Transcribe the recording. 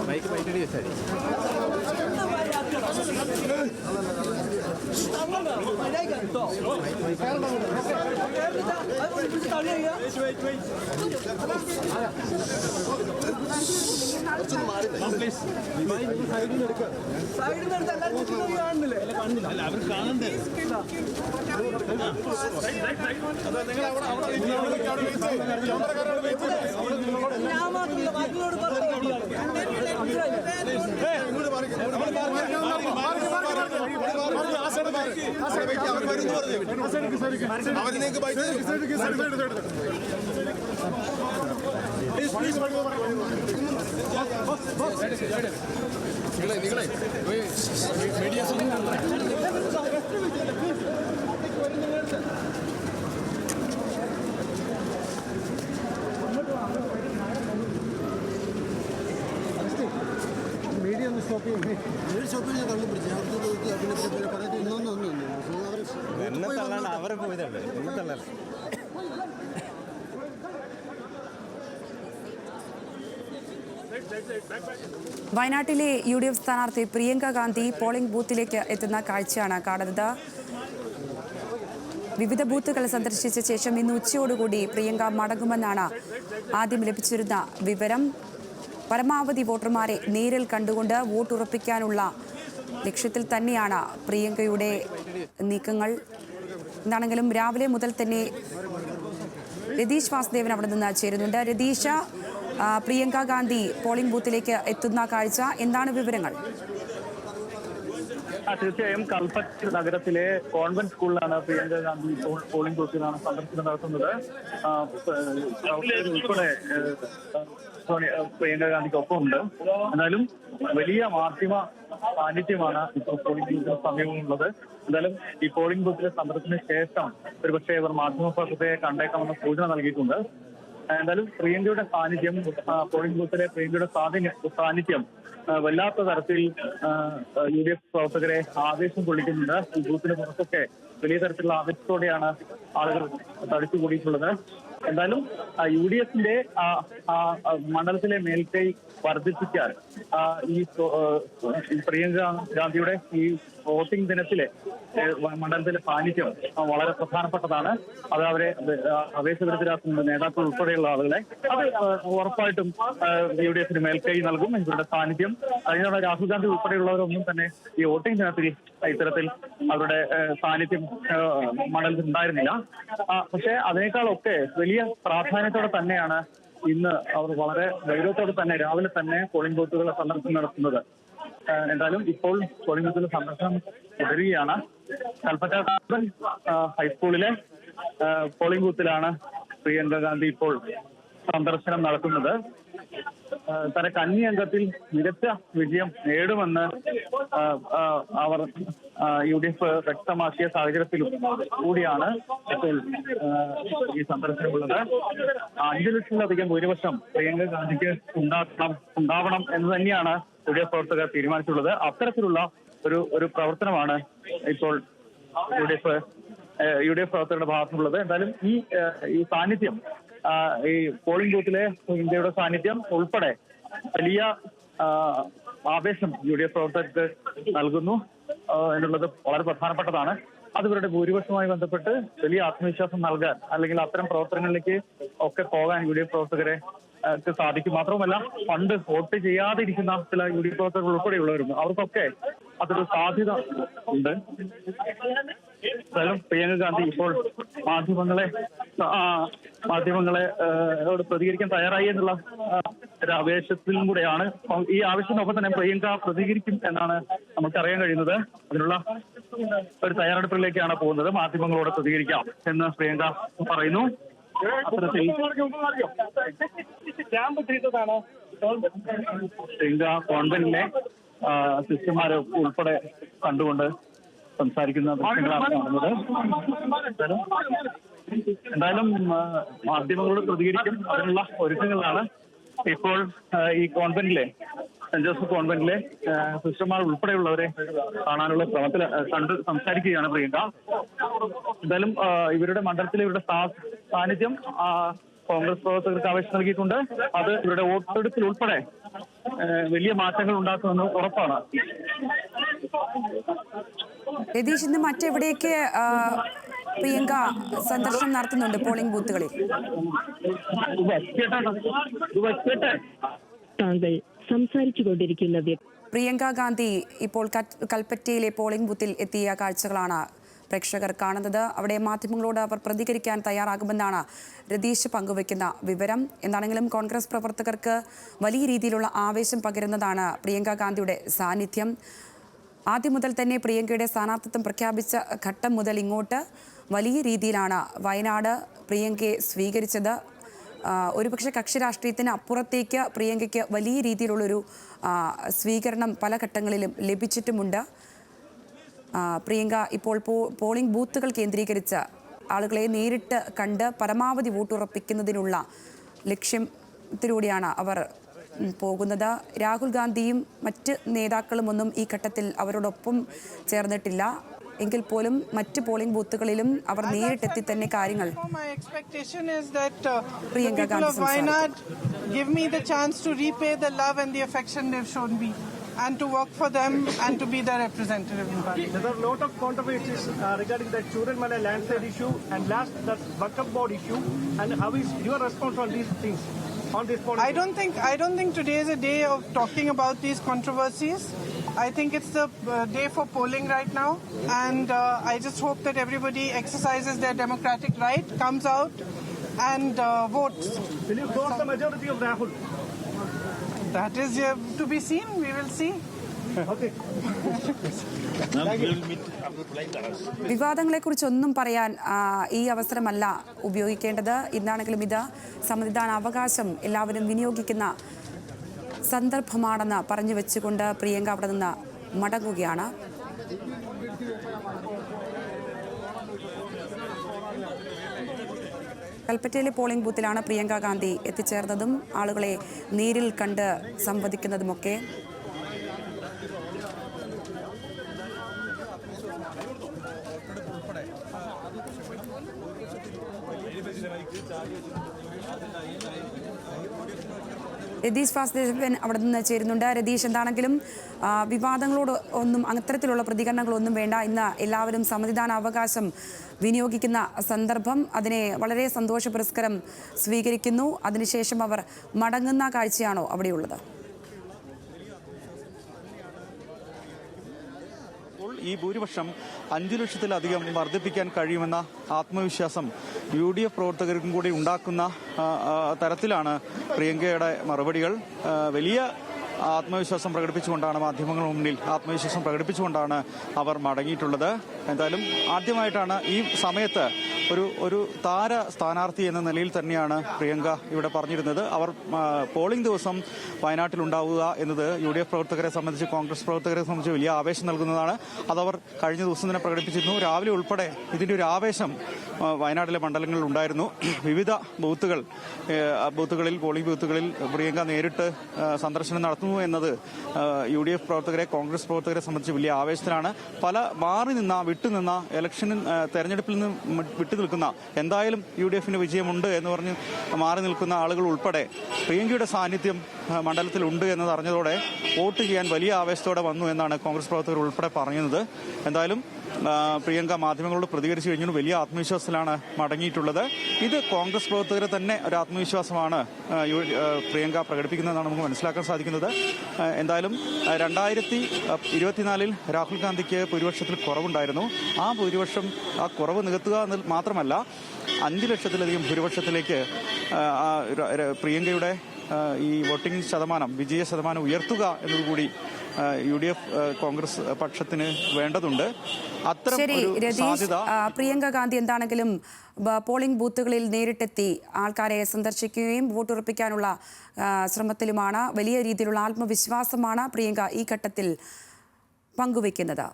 Bike ബൈക്കിൽ വെച്ചാൽ അവർ കാണണ്ടേ മീഡിയ ഒന്ന് സ്റ്റോപ്പ് സ്റ്റോപ്പ് ഞാൻ തള്ളി പിടിച്ചു അവർക്ക് പറഞ്ഞിട്ട് ഇന്നൊന്നും എന്നെ തള്ളാണ്ട് അവരെ പോയതല്ലേ എന്നെ തള്ളല്ല. വയനാട്ടിലെ UDF സ്ഥാനാർത്ഥി പ്രിയങ്ക ഗാന്ധി പോളിംഗ് ബൂത്തിലേക്ക് എത്തുന്ന കാഴ്ചയാണ് കാണുന്നത്. വിവിധ ബൂത്തുകൾ സന്ദർശിച്ച ശേഷം ഇന്ന് ഉച്ചയോടുകൂടി പ്രിയങ്ക മടങ്ങുമെന്നാണ് ആദ്യം ലഭിച്ചിരുന്ന വിവരം. പരമാവധി വോട്ടർമാരെ നേരിൽ കണ്ടുകൊണ്ട് വോട്ടുറപ്പിക്കാനുള്ള ലക്ഷ്യത്തിൽ തന്നെയാണ് പ്രിയങ്കയുടെ നീക്കങ്ങൾ. എന്താണെങ്കിലും രാവിലെ മുതൽ തന്നെ രതീഷ് വാസുദേവൻ അവിടെ നിന്ന് ചേരുന്നുണ്ട്. രതീഷ, പ്രിയങ്ക ഗാന്ധി പോളിംഗ് ബൂത്തിലേക്ക് എത്തുന്ന കാഴ്ച, എന്താണ് വിവരങ്ങൾ? തീർച്ചയായും കൽപ്പറ്റ നഗരത്തിലെ കോൺവെന്റ് സ്കൂളിലാണ് പ്രിയങ്ക ഗാന്ധി പോളിംഗ് ബൂത്തിലാണ് സന്ദർശനം നടത്തുന്നത്. ഉൾപ്പെടെ പ്രിയങ്ക ഗാന്ധിക്കൊപ്പം ഉണ്ട്. എന്നാലും വലിയ മാധ്യമ സാന്നിധ്യമാണ് ഇപ്പോൾ പോളിംഗ് ബൂത്തിന് സമീപമുള്ളത്. എന്തായാലും ഈ പോളിംഗ് ബൂത്തിലെ സന്ദർശനത്തിന് ശേഷം ഒരുപക്ഷെ ഇവർ മാധ്യമപ്രവർത്തകരെ കണ്ടേക്കാമെന്ന സൂചന നൽകിയിട്ടുണ്ട്. എന്തായാലും പ്രിയങ്കയുടെ സാന്നിധ്യം, പോളിംഗ് ബൂത്തിലെ പ്രിയങ്കയുടെ സാന്നിധ്യം വല്ലാത്ത തരത്തിൽ UDF പ്രവർത്തകരെ ആവേശം കൊള്ളിക്കുന്നുണ്ട്. ഈ ബൂത്തിന് പുറത്തൊക്കെ വലിയ തരത്തിലുള്ള ആവേശത്തോടെയാണ് ആളുകൾ തടിച്ചുകൂടിയിട്ടുള്ളത്. എന്തായാലും UDFന്റെ മണ്ഡലത്തിലെ മേൽക്കൈ വർദ്ധിപ്പിക്കാൻ ഈ പ്രിയങ്ക ഗാന്ധിയുടെ ഈ വോട്ടിംഗ് ദിനത്തിലെ മണ്ഡലത്തിലെ സാന്നിധ്യം വളരെ പ്രധാനപ്പെട്ടതാണ്. അത് അവരെ ആവേശഭരിതരാക്കുന്ന നേതാക്കൾ ഉൾപ്പെടെയുള്ള ആളുകളെ അത് ഉറപ്പായിട്ടും UDFന് മേൽക്കൈ നൽകും. ഇവരുടെ സാന്നിധ്യം അതിനുള്ള രാഹുൽ ഗാന്ധി ഉൾപ്പെടെയുള്ളവരൊന്നും തന്നെ ഈ വോട്ടിംഗ് ദിനത്തിൽ ഇത്തരത്തിൽ അവരുടെ സാന്നിധ്യം മണ്ഡലത്തിൽ ഉണ്ടായിരുന്നില്ല. പക്ഷെ അതിനേക്കാളൊക്കെ വലിയ പ്രാധാന്യത്തോടെ തന്നെയാണ് ഇന്ന് അവർ വളരെ ഗൗരവത്തോടെ തന്നെ രാവിലെ തന്നെ പോളിംഗ് ബൂത്തുകളെ സന്ദർശനം നടത്തുന്നത്. എന്തായാലും ഇപ്പോൾ പോളിംഗ് ബൂത്തിലെ സന്ദർശനം തുടരുകയാണ്. കൽപ്പറ്റ ഹൈസ്കൂളിലെ പോളിംഗ് ബൂത്തിലാണ് പ്രിയങ്ക ഗാന്ധി ഇപ്പോൾ സന്ദർശനം നടത്തുന്നത്. തന്റെ കന്നി അംഗത്തിൽ മികച്ച വിജയം നേടുമെന്ന് അവർ UDF വ്യക്തമാക്കിയ സാഹചര്യത്തിലും കൂടിയാണ് ഇപ്പോൾ ഈ സന്ദർശനമുള്ളത്. 5 ലക്ഷത്തിലധികം ഭൂരിപക്ഷം പ്രിയങ്ക ഗാന്ധിക്ക് ഉണ്ടാവണം എന്ന് തന്നെയാണ് UDF പ്രവർത്തകർ തീരുമാനിച്ചിട്ടുള്ളത്. അത്തരത്തിലുള്ള ഒരു പ്രവർത്തനമാണ് ഇപ്പോൾ UDF പ്രവർത്തകരുടെ ഭാഗത്തുള്ളത്. എന്തായാലും ഈ സാന്നിധ്യം, ഈ പോളിംഗ് ബൂത്തിലെ ഇന്ത്യയുടെ സാന്നിധ്യം ഉൾപ്പെടെ വലിയ ആവേശം UDF പ്രവർത്തകർക്ക് നൽകുന്നു എന്നുള്ളത് വളരെ പ്രധാനപ്പെട്ടതാണ്. അത് ഇവരുടെ ഭൂരിപക്ഷവുമായി ബന്ധപ്പെട്ട് വലിയ ആത്മവിശ്വാസം നൽകാൻ, അല്ലെങ്കിൽ അത്തരം പ്രവർത്തനങ്ങളിലേക്ക് ഒക്കെ പോകാൻ UDF പ്രവർത്തകരെ സാധിക്കും. മാത്രവുമല്ല, പണ്ട് വോട്ട് ചെയ്യാതിരിക്കുന്ന ചില UDF പ്രവർത്തകർ ഉൾപ്പെടെയുള്ളവരുണ്ട്. അവർക്കൊക്കെ അതൊരു സാധ്യത ഉണ്ട്. പ്രിയങ്ക ഗാന്ധി ഇപ്പോൾ മാധ്യമങ്ങളോട് പ്രതികരിക്കാൻ തയ്യാറായി എന്നുള്ള ഒരു ആവേശത്തിലും കൂടെയാണ്. ഈ ആവേശത്തിനൊപ്പം തന്നെ പ്രിയങ്ക പ്രതികരിക്കും എന്നാണ് നമുക്കറിയാൻ കഴിയുന്നത്. അതിനുള്ള ഒരു തയ്യാറെടുപ്പിലേക്കാണ് പോകുന്നത്. മാധ്യമങ്ങളോട് പ്രതികരിക്കാം എന്ന് പ്രിയങ്ക പറയുന്നു. അത്തരത്തിൽ പ്രിയങ്ക കോൺവെന്റിലെ സിസ്റ്റർമാരെ ഉൾപ്പെടെ കണ്ടുകൊണ്ട് സംസാരിക്കുന്ന ദൃശ്യങ്ങളാണ് കാണുന്നത്. എന്തായാലും മാധ്യമങ്ങളോട് പ്രതികരിക്കും, അതിനുള്ള ഒരുക്കങ്ങളാണ് ഇപ്പോൾ ഈ കോൺവെന്റിലെ സെന്റ് ജോസഫ് കോൺവെന്റിലെ സിസ്റ്റർമാർ ഉൾപ്പെടെയുള്ളവരെ കാണാനുള്ള ശ്രമത്തിൽ കണ്ട് സംസാരിക്കുകയാണ് പ്രിയങ്ക. എന്തായാലും ഇവരുടെ മണ്ഡലത്തിലെ ഇവരുടെ സാന്നിധ്യം കോൺഗ്രസ് പ്രവർത്തകർക്ക് ആവേശം നൽകിയിട്ടുണ്ട്. അത് ഇവരുടെ വോട്ടെടുപ്പിൽ ഉൾപ്പെടെ വലിയ മാറ്റങ്ങൾ ഉണ്ടാക്കുമെന്ന് ഉറപ്പാണ്. രതീഷ്, ഇന്ന് മറ്റെവിടെയൊക്കെ പ്രിയങ്ക സന്ദർശനം നടത്തുന്നുണ്ട് പോളിംഗ് ബൂത്തുകളിൽ? താങ്കൾ സംസാരിച്ചുകൊണ്ടിരിക്കുന്ന പ്രിയങ്ക ഗാന്ധി ഇപ്പോൾ കൽപ്പറ്റയിലെ പോളിംഗ് ബൂത്തിൽ എത്തിയ കാഴ്ചകളാണ് പ്രേക്ഷകർ കാണുന്നത്. അവിടെ മാധ്യമങ്ങളോട് അവർ പ്രതികരിക്കാൻ തയ്യാറാകുമെന്നാണ് രതീഷ് പങ്കുവയ്ക്കുന്ന വിവരം. എന്താണെങ്കിലും കോൺഗ്രസ് പ്രവർത്തകർക്ക് വലിയ രീതിയിലുള്ള ആവേശം പകരുന്നതാണ് പ്രിയങ്ക ഗാന്ധിയുടെ സാന്നിധ്യം. ആദ്യം മുതൽ തന്നെ പ്രിയങ്കയുടെ സ്ഥാനാർത്ഥിത്വം പ്രഖ്യാപിച്ച ഘട്ടം മുതൽ ഇങ്ങോട്ട് വലിയ രീതിയിലാണ് വയനാട് പ്രിയങ്കയെ സ്വീകരിച്ചത്. ഒരുപക്ഷെ കക്ഷി രാഷ്ട്രീയത്തിന് അപ്പുറത്തേക്ക് പ്രിയങ്കയ്ക്ക് വലിയ രീതിയിലുള്ളൊരു സ്വീകരണം പല ഘട്ടങ്ങളിലും ലഭിച്ചിട്ടുമുണ്ട്. പ്രിയങ്ക ഇപ്പോൾ പോളിംഗ് ബൂത്തുകൾ കേന്ദ്രീകരിച്ച് ആളുകളെ നേരിട്ട് കണ്ട് പരമാവധി വോട്ടുറപ്പിക്കുന്നതിനുള്ള ലക്ഷ്യത്തിലൂടെയാണ് അവർ പോകുന്നത്. രാഹുൽ ഗാന്ധിയും മറ്റ് നേതാക്കളും ഒന്നും ഈ ഘട്ടത്തിൽ അവരോടൊപ്പം ചേർന്നിട്ടില്ല എങ്കിൽ പോലും മറ്റ് പോളിംഗ് ബൂത്തുകളിലും അവർ നേരിട്ടെത്തി തന്നെ കാര്യങ്ങൾ Priyanka Gandhi and to work for them and to be their representative in Parliament. There are a lot of controversies regarding the Churanmala landslide issue and last that Waqf board issue. And how is your response on these things? On this point? I don't think today is a day of talking about these controversies. I think it's the day for polling right now, and I just hope that everybody exercises their democratic right, comes out and votes. Will you close the majority of Rahul? That is to be seen. We will see. Okay. വിവാദങ്ങളെക്കുറിച്ചൊന്നും പറയാൻ ഈ അവസരമല്ല ഉപയോഗിക്കേണ്ടത്. ഇന്നാണെങ്കിലും ഇത് സമ്മതിദാനാവകാശം എല്ലാവരും വിനിയോഗിക്കുന്ന സന്ദർഭമാണെന്ന് പറഞ്ഞു വെച്ചുകൊണ്ട് പ്രിയങ്ക അവിടെ നിന്ന് മടങ്ങുകയാണ്. കൽപ്പറ്റയിലെ പോളിംഗ് ബൂത്തിലാണ് പ്രിയങ്ക ഗാന്ധി എത്തിച്ചേർന്നതും ആളുകളെ നേരിൽ കണ്ട് സംവദിക്കുന്നതുമൊക്കെ. രതീഷ് വാസുദേവൻ അവിടെ നിന്ന് ചേരുന്നുണ്ട്. രതീഷ്, എന്താണെങ്കിലും വിവാദങ്ങളോട് ഒന്നും അത്തരത്തിലുള്ള പ്രതികരണങ്ങളൊന്നും വേണ്ട. ഇന്ന് എല്ലാവരും സമ്മതിദാനാവകാശം വിനിയോഗിക്കുന്ന സന്ദർഭം, അതിനെ വളരെ സന്തോഷപുരസ്കരം സ്വീകരിക്കുന്നു. അതിനുശേഷം അവർ മടങ്ങുന്ന കാഴ്ചയാണോ അവിടെയുള്ളത്? ഈ ഭൂരിപക്ഷം 5 ലക്ഷത്തിലധികം വർദ്ധിപ്പിക്കാൻ കഴിയുമെന്ന ആത്മവിശ്വാസം UDF പ്രവർത്തകർക്കും കൂടി ഉണ്ടാക്കുന്ന തരത്തിലാണ് പ്രിയങ്കയുടെ മറുപടികൾ. വലിയ ആത്മവിശ്വാസം പ്രകടിപ്പിച്ചുകൊണ്ടാണ് മാധ്യമങ്ങളുടെ മുന്നിൽ ആത്മവിശ്വാസം പ്രകടിപ്പിച്ചുകൊണ്ടാണ് അവർ മടങ്ങിയിട്ടുള്ളത്. എന്തായാലും ആദ്യമായിട്ടാണ് ഈ സമയത്ത് ഒരു താര സ്ഥാനാർത്ഥി എന്ന നിലയിൽ തന്നെയാണ് പ്രിയങ്ക ഇവിടെ പറഞ്ഞിരുന്നത്. അവർ പോളിംഗ് ദിവസം വയനാട്ടിൽ ഉണ്ടാവുക എന്നത് UDF പ്രവർത്തകരെ സംബന്ധിച്ച്, കോൺഗ്രസ് പ്രവർത്തകരെ സംബന്ധിച്ച് വലിയ ആവേശം നൽകുന്നതാണ്. അതവർ കഴിഞ്ഞ ദിവസം തന്നെ പ്രകടിപ്പിച്ചിരുന്നു. രാവിലെ ഉൾപ്പെടെ ഇതിന്റെ ഒരു ആവേശം വയനാട്ടിലെ മണ്ഡലങ്ങളിൽ ഉണ്ടായിരുന്നു. വിവിധ ബൂത്തുകളിൽ പോളിംഗ് ബൂത്തുകളിൽ പ്രിയങ്ക നേരിട്ട് സന്ദർശനം നടത്തുന്നു എന്നത് UDF പ്രവർത്തകരെ, കോൺഗ്രസ് പ്രവർത്തകരെ സംബന്ധിച്ച് വലിയ ആവേശത്തിലാണ്. പല വിട്ടുനിന്ന ഇലക്ഷനിൽ തെരഞ്ഞെടുപ്പിൽ നിന്ന് വിട്ടുനിൽക്കുന്ന, എന്തായാലും UDFന് വിജയമുണ്ട് എന്ന് പറഞ്ഞ് മാറി നിൽക്കുന്ന ആളുകൾ ഉൾപ്പെടെ പ്രിയങ്കയുടെ സാന്നിധ്യം മണ്ഡലത്തിൽ ഉണ്ട് എന്നത് അറിഞ്ഞതോടെ വോട്ട് ചെയ്യാൻ വലിയ ആവേശത്തോടെ വന്നു എന്നാണ് കോൺഗ്രസ് പ്രവർത്തകർ ഉൾപ്പെടെ പറയുന്നത്. എന്തായാലും പ്രിയങ്ക മാധ്യമങ്ങളോട് പ്രതികരിച്ചു കഴിഞ്ഞു. വലിയ ആത്മവിശ്വാസത്തിലാണ് മടങ്ങിയിട്ടുള്ളത്. ഇത് കോൺഗ്രസ് പ്രവർത്തകരെ തന്നെ ഒരു ആത്മവിശ്വാസമാണ് പ്രിയങ്ക പ്രകടിപ്പിക്കുന്നതെന്നാണ് നമുക്ക് മനസ്സിലാക്കാൻ സാധിക്കുന്നത്. എന്തായാലും 2024 രാഹുൽ ഗാന്ധിക്ക് ഭൂരിപക്ഷത്തിൽ കുറവുണ്ടായിരുന്നു. ആ കുറവ് നികത്തുക എന്ന് മാത്രമല്ല 5 ലക്ഷത്തിലധികം ഭൂരിപക്ഷത്തിലേക്ക് പ്രിയങ്കയുടെ ഈ വോട്ടിംഗ് ശതമാനം, വിജയ ശതമാനം ഉയർത്തുക എന്നതുകൂടി UDF കോൺഗ്രസ് പക്ഷത്തിന് വേണ്ടതുണ്ട്. ശരി രതീഷ്, പ്രിയങ്ക ഗാന്ധി എന്താണെങ്കിലും പോളിംഗ് ബൂത്തുകളിൽ നേരിട്ടെത്തി ആൾക്കാരെ സന്ദർശിക്കുകയും വോട്ടുറപ്പിക്കാനുള്ള ശ്രമത്തിലുമാണ്. വലിയ രീതിയിലുള്ള ആത്മവിശ്വാസമാണ് പ്രിയങ്ക ഈ ഘട്ടത്തിൽ പങ്കുവയ്ക്കുന്നത്.